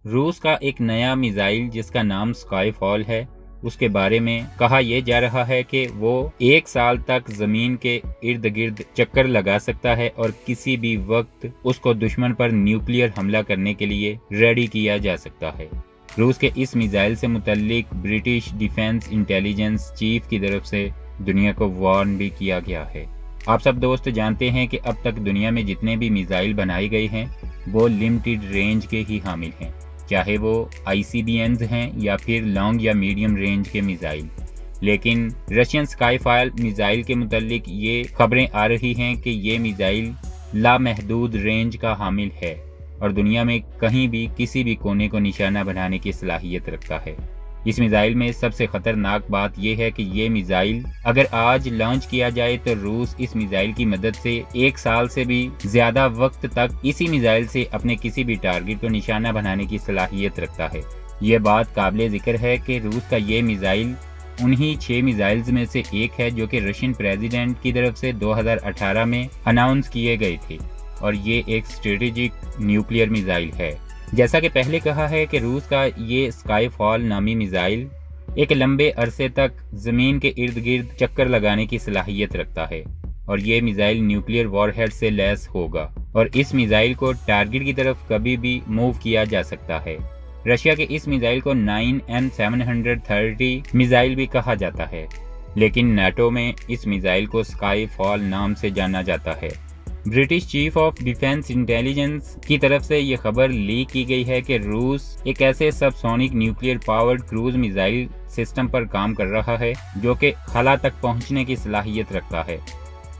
روس کا ایک نیا میزائل جس کا نام اسکائی فال ہے، اس کے بارے میں کہا یہ جا رہا ہے کہ وہ 1 سال تک زمین کے ارد گرد چکر لگا سکتا ہے اور کسی بھی وقت اس کو دشمن پر نیوکلیئر حملہ کرنے کے لیے ریڈی کیا جا سکتا ہے۔ روس کے اس میزائل سے متعلق برٹش ڈیفنس انٹیلیجنس چیف کی طرف سے دنیا کو وارن بھی کیا گیا ہے۔ آپ سب دوست جانتے ہیں کہ اب تک دنیا میں جتنے بھی میزائل بنائے گئے ہیں وہ لمیٹڈ رینج کے ہی حامل ہیں، چاہے وہ ICBMs ہیں یا پھر لانگ یا میڈیم رینج کے میزائل۔ لیکن رشین اسکائی فال میزائل کے متعلق یہ خبریں آ رہی ہیں کہ یہ میزائل لامحدود رینج کا حامل ہے اور دنیا میں کہیں بھی کسی بھی کونے کو نشانہ بنانے کی صلاحیت رکھتا ہے۔ اس میزائل میں سب سے خطرناک بات یہ ہے کہ یہ میزائل اگر آج لانچ کیا جائے تو روس اس میزائل کی مدد سے 1 سال سے بھی زیادہ وقت تک اسی میزائل سے اپنے کسی بھی ٹارگٹ کو نشانہ بنانے کی صلاحیت رکھتا ہے۔ یہ بات قابل ذکر ہے کہ روس کا یہ میزائل انہی 6 میزائلز میں سے ایک ہے جو کہ رشین پریزیڈنٹ کی طرف سے 2018 میں اناؤنس کیے گئے تھے، اور یہ ایک اسٹریٹجک نیوکلیئر میزائل ہے۔ جیسا کہ پہلے کہا ہے کہ روس کا یہ اسکائی فال نامی میزائل ایک لمبے عرصے تک زمین کے ارد گرد چکر لگانے کی صلاحیت رکھتا ہے، اور یہ میزائل نیوکلیئر وار ہیڈ سے لیس ہوگا اور اس میزائل کو ٹارگٹ کی طرف کبھی بھی موو کیا جا سکتا ہے۔ رشیا کے اس میزائل کو 9M730 میزائل بھی کہا جاتا ہے، لیکن نیٹو میں اس میزائل کو اسکائی فال نام سے جانا جاتا ہے۔ British chief of defence intelligence کی طرف سے یہ خبر لیک کی گئی ہے کہ روس ایک ایسے سب sonic nuclear powered cruise missile system پر کام کر رہا ہے جو کہ خلا تک پہنچنے کی صلاحیت رکھتا ہے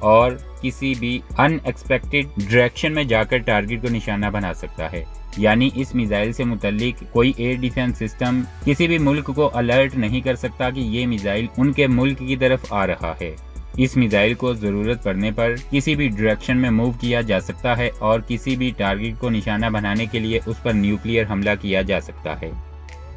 اور کسی بھی ان ایکسپیکٹڈ ڈائریکشن میں جا کر ٹارگٹ کو نشانہ بنا سکتا ہے۔ یعنی اس میزائل سے متعلق کوئی ایئر ڈیفنس سسٹم کسی بھی ملک کو الرٹ نہیں کر سکتا کہ یہ میزائل ان کے ملک کی طرف آ رہا ہے۔ اس میزائل کو ضرورت پڑنے پر کسی بھی ڈائریکشن میں موو کیا جا سکتا ہے اور کسی بھی ٹارگٹ کو نشانہ بنانے کے لیے اس پر نیوکلیئر حملہ کیا جا سکتا ہے۔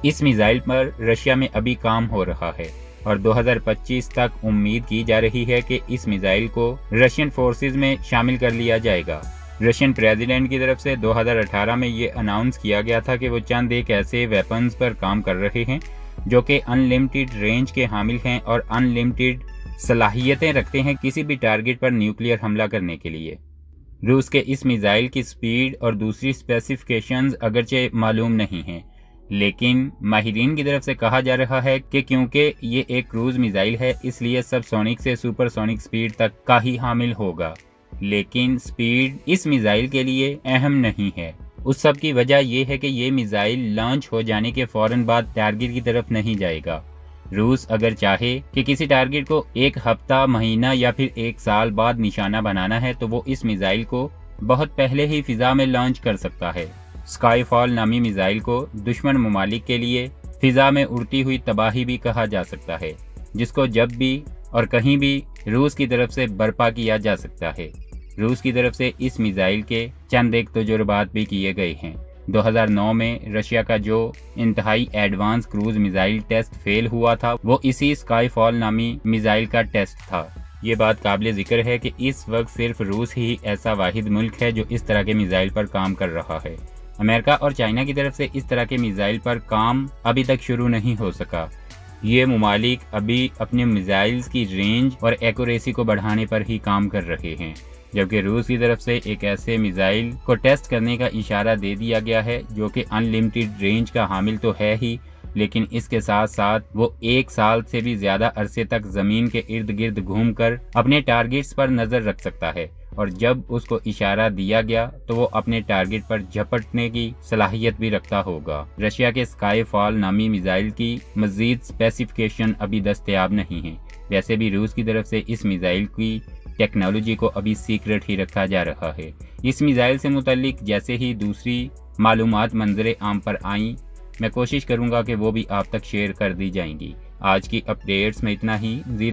اس میزائل پر رشیا میں ابھی کام ہو رہا ہے اور 2025 تک امید کی جا رہی ہے کہ اس میزائل کو رشین فورسز میں شامل کر لیا جائے گا۔ رشین پریزیڈنٹ کی طرف سے 2018 میں یہ اناؤنس کیا گیا تھا کہ وہ چند ایک ایسے ویپنز پر کام کر رہے ہیں جو کہ ان لمیٹڈ رینج کے حامل ہیں اور ان لمیٹڈ صلاحیتیں رکھتے ہیں کسی بھی ٹارگٹ پر نیوکلیئر حملہ کرنے کے لیے۔ روس کے اس میزائل کی سپیڈ اور دوسری اسپیسیفیکیشنز اگرچہ معلوم نہیں ہیں، لیکن ماہرین کی طرف سے کہا جا رہا ہے کہ کیونکہ یہ ایک کروز میزائل ہے اس لیے سب سونک سے سپر سونک سپیڈ تک کا ہی حامل ہوگا، لیکن سپیڈ اس میزائل کے لیے اہم نہیں ہے۔ اس سب کی وجہ یہ ہے کہ یہ میزائل لانچ ہو جانے کے فوراً بعد ٹارگٹ کی طرف نہیں جائے گا۔ روس اگر چاہے کہ کسی ٹارگٹ کو 1 ہفتہ، مہینہ یا پھر 1 سال بعد نشانہ بنانا ہے تو وہ اس میزائل کو بہت پہلے ہی فضا میں لانچ کر سکتا ہے۔ اسکائی فال نامی میزائل کو دشمن ممالک کے لیے فضا میں اڑتی ہوئی تباہی بھی کہا جا سکتا ہے، جس کو جب بھی اور کہیں بھی روس کی طرف سے برپا کیا جا سکتا ہے۔ روس کی طرف سے اس میزائل کے چند ایک تجربات بھی کیے گئے ہیں۔ 2009 میں رشیا کا جو انتہائی ایڈوانس کروز میزائل ٹیسٹ فیل ہوا تھا وہ اسی اسکائی فال نامی میزائل کا ٹیسٹ تھا۔ یہ بات قابل ذکر ہے کہ اس وقت صرف روس ہی ایسا واحد ملک ہے جو اس طرح کے میزائل پر کام کر رہا ہے۔ امریکہ اور چائنا کی طرف سے اس طرح کے میزائل پر کام ابھی تک شروع نہیں ہو سکا۔ یہ ممالک ابھی اپنے میزائلز کی رینج اور ایکوریسی کو بڑھانے پر ہی کام کر رہے ہیں، جبکہ روس کی طرف سے ایک ایسے میزائل کو ٹیسٹ کرنے کا اشارہ دے دیا گیا ہے جو کہ ان لمیٹڈ رینج کا حامل تو ہے ہی، لیکن اس کے ساتھ ساتھ وہ 1 سال سے بھی زیادہ عرصے تک زمین کے ارد گرد گھوم کر اپنے ٹارگٹس پر نظر رکھ سکتا ہے، اور جب اس کو اشارہ دیا گیا تو وہ اپنے ٹارگٹ پر جھپٹنے کی صلاحیت بھی رکھتا ہوگا۔ رشیا کے اسکائی فال نامی میزائل کی مزید اسپیسیفیکیشن ابھی دستیاب نہیں ہیں۔ ویسے بھی روس کی طرف سے اس میزائل کی ٹیکنالوجی کو ابھی سیکرٹ ہی رکھا جا رہا ہے۔ اس میزائل سے متعلق جیسے ہی دوسری معلومات منظر عام پر آئیں میں کوشش کروں گا کہ وہ بھی آپ تک شیئر کر دی جائیں گی۔ آج کی اپڈیٹس میں اتنا ہی۔